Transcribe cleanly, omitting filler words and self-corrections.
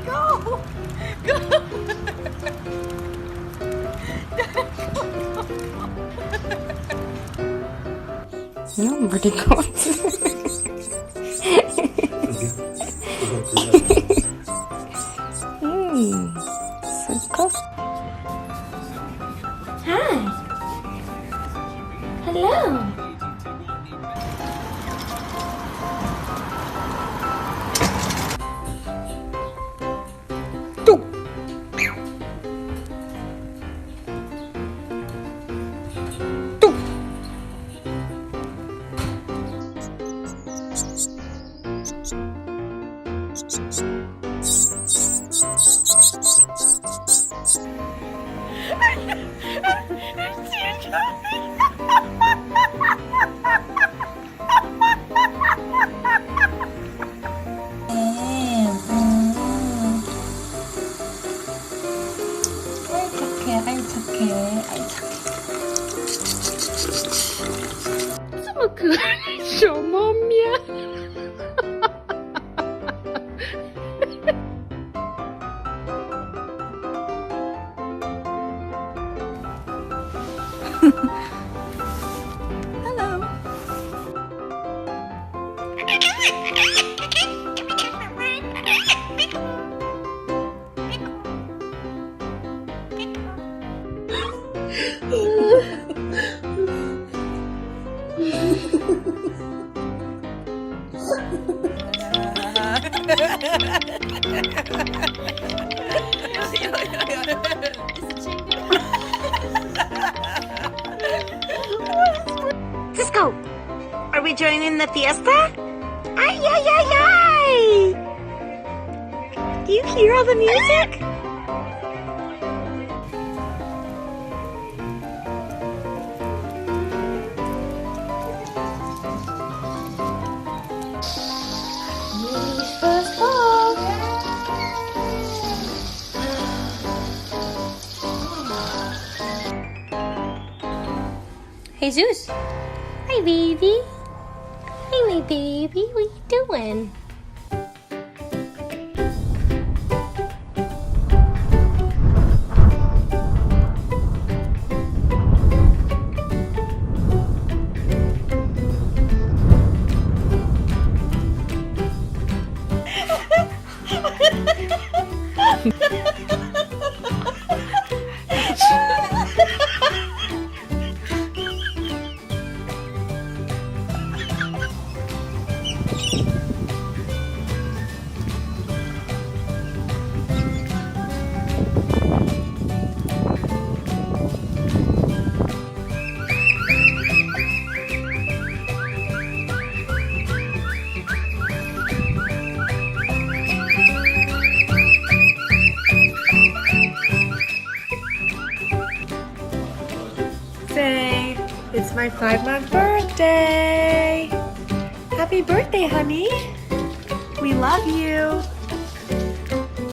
go. Go. Nobody got so cool. Hi. Hello. Hello. Cisco, are we joining the fiesta? Ay, ay, ay, ay! Do you hear all the music? Jesus. Hi, baby. Hey, my baby. What you doing? It's my 5-month birthday. Happy birthday, honey. We love you.